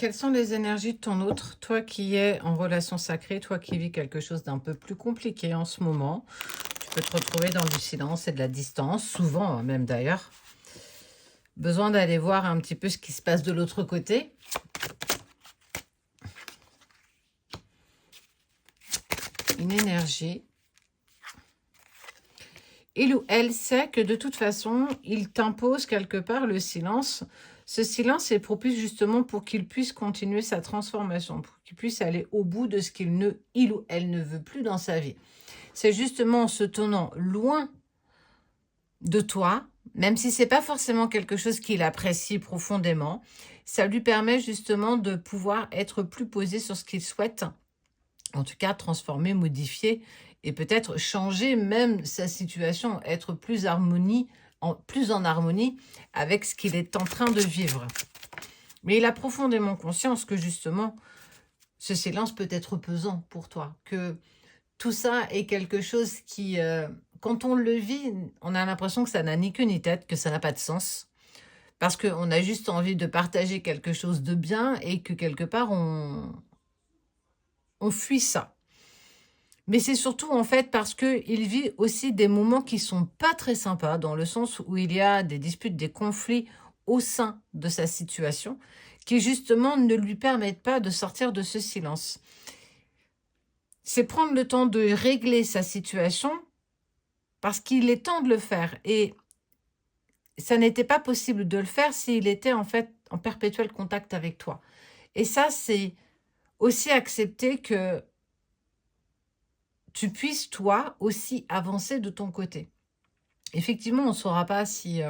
quelles sont les énergies de ton autre? Toi qui es en relation sacrée, toi qui vis quelque chose d'un peu plus compliqué en ce moment, tu peux te retrouver dans du silence et de la distance, souvent même d'ailleurs. Besoin d'aller voir un petit peu ce qui se passe de l'autre côté. Une énergie. Il ou elle sait que de toute façon, il t'impose quelque part le silence. Ce silence est propice justement pour qu'il puisse continuer sa transformation, pour qu'il puisse aller au bout de ce il ou elle ne veut plus dans sa vie. C'est justement en se tenant loin de toi, même si c'est pas forcément quelque chose qu'il apprécie profondément, ça lui permet justement de pouvoir être plus posé sur ce qu'il souhaite, en tout cas transformer, modifier et peut-être changer même sa situation, être plus en harmonie avec ce qu'il est en train de vivre. Mais il a profondément conscience que justement, ce silence peut être pesant pour toi, que tout ça est quelque chose qui, quand on le vit, on a l'impression que ça n'a ni queue ni tête, que ça n'a pas de sens. Parce qu'on a juste envie de partager quelque chose de bien et que quelque part, on fuit ça. Mais c'est surtout en fait parce qu'il vit aussi des moments qui sont pas très sympas, dans le sens où il y a des disputes, des conflits au sein de sa situation, qui justement ne lui permettent pas de sortir de ce silence. C'est prendre le temps de régler sa situation parce qu'il est temps de le faire. Et ça n'était pas possible de le faire s'il était en fait en perpétuel contact avec toi. Et ça, c'est aussi accepter que tu puisses, toi, aussi avancer de ton côté. Effectivement, on ne saura pas si...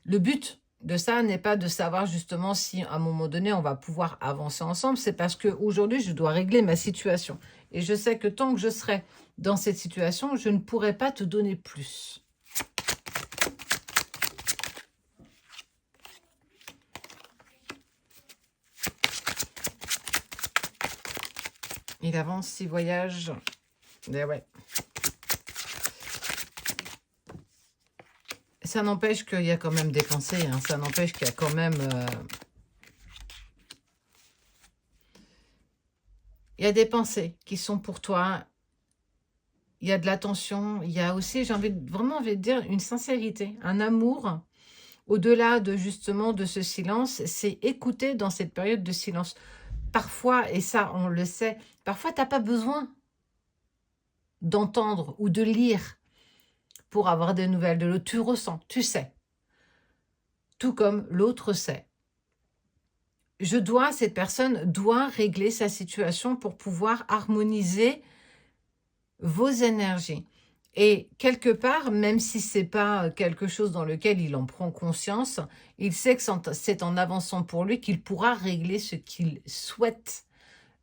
le but de ça n'est pas de savoir justement si à un moment donné, on va pouvoir avancer ensemble. C'est parce qu'aujourd'hui, je dois régler ma situation. Et je sais que tant que je serai dans cette situation, je ne pourrai pas te donner plus. Il avance, il voyage. Eh ouais. Ça n'empêche qu'il y a quand même des pensées. Hein. Ça n'empêche qu'il y a quand même... il y a des pensées qui sont pour toi. Il y a de l'attention. Il y a aussi, vraiment envie de dire, une sincérité, un amour. Au-delà de justement de ce silence, c'est écouter dans cette période de silence. Parfois, et ça on le sait, parfois tu n'as pas besoin d'entendre ou de lire pour avoir des nouvelles de l'autre. Tu ressens, tu sais. Tout comme l'autre sait. Cette personne doit régler sa situation pour pouvoir harmoniser vos énergies. Et quelque part, même si c'est pas quelque chose dans lequel il en prend conscience, il sait que c'est en avançant pour lui qu'il pourra régler ce qu'il souhaite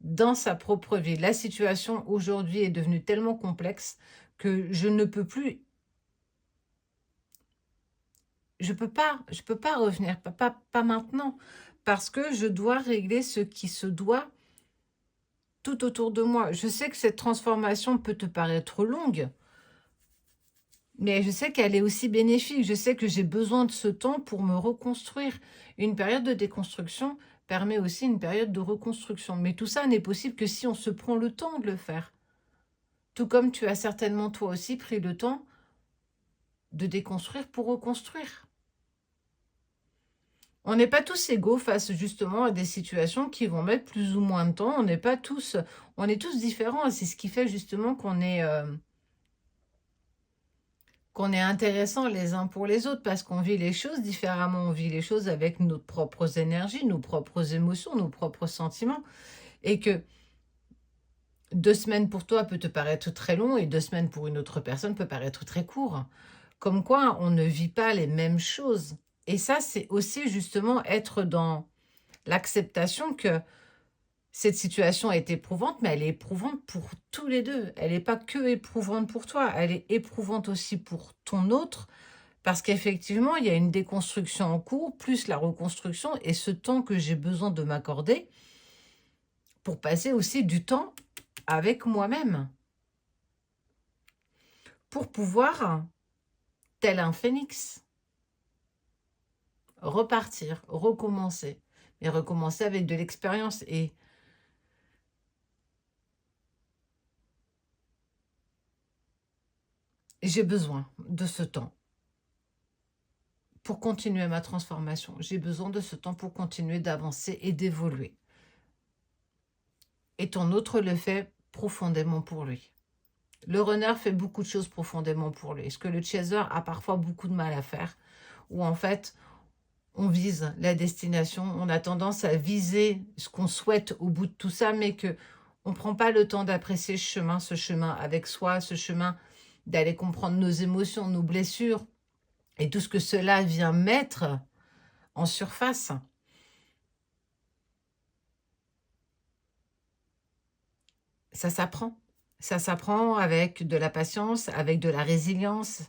dans sa propre vie. La situation aujourd'hui est devenue tellement complexe que je ne peux plus, je peux pas revenir, pas maintenant, parce que je dois régler ce qui se doit tout autour de moi. Je sais que cette transformation peut te paraître longue, mais je sais qu'elle est aussi bénéfique. Je sais que j'ai besoin de ce temps pour me reconstruire. Une période de déconstruction permet aussi une période de reconstruction. Mais tout ça n'est possible que si on se prend le temps de le faire. Tout comme tu as certainement toi aussi pris le temps de déconstruire pour reconstruire. On n'est pas tous égaux face justement à des situations qui vont mettre plus ou moins de temps. On est tous différents. C'est ce qui fait justement qu'on est intéressants les uns pour les autres parce qu'on vit les choses différemment. On vit les choses avec nos propres énergies, nos propres émotions, nos propres sentiments. Et que 2 semaines pour toi peut te paraître très long et 2 semaines pour une autre personne peut paraître très court. Comme quoi, on ne vit pas les mêmes choses. Et ça, c'est aussi justement être dans l'acceptation que cette situation est éprouvante, mais elle est éprouvante pour tous les deux. Elle n'est pas que éprouvante pour toi, elle est éprouvante aussi pour ton autre, parce qu'effectivement, il y a une déconstruction en cours, plus la reconstruction, et ce temps que j'ai besoin de m'accorder pour passer aussi du temps avec moi-même. Pour pouvoir, tel un phénix, repartir, recommencer. et recommencer avec de l'expérience. Et j'ai besoin de ce temps pour continuer ma transformation. J'ai besoin de ce temps pour continuer d'avancer et d'évoluer. Et ton autre le fait profondément pour lui. Le runner fait beaucoup de choses profondément pour lui. Ce que le chaser a parfois beaucoup de mal à faire. Où en fait, on vise la destination. On a tendance à viser ce qu'on souhaite au bout de tout ça, mais que on ne prend pas le temps d'apprécier ce chemin avec soi, ce chemin d'aller comprendre nos émotions, nos blessures et tout ce que cela vient mettre en surface. Ça s'apprend. Ça s'apprend avec de la patience, avec de la résilience,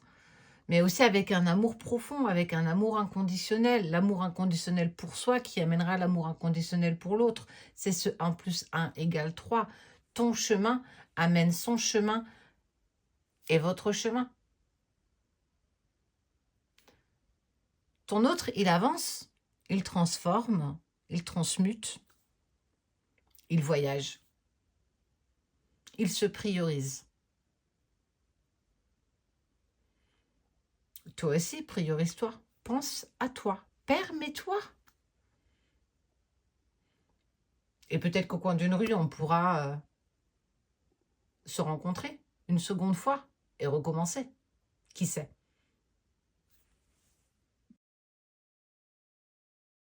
mais aussi avec un amour profond, avec un amour inconditionnel. L'amour inconditionnel pour soi qui amènera l'amour inconditionnel pour l'autre. C'est ce 1 + 1 = 3. Ton chemin amène son chemin et votre chemin. Ton autre, il avance, il transforme, il transmute, il voyage, il se priorise. Toi aussi, priorise-toi. Pense à toi. Permets-toi. Et peut-être qu'au coin d'une rue, on pourra se rencontrer une seconde fois et recommencer. Qui sait?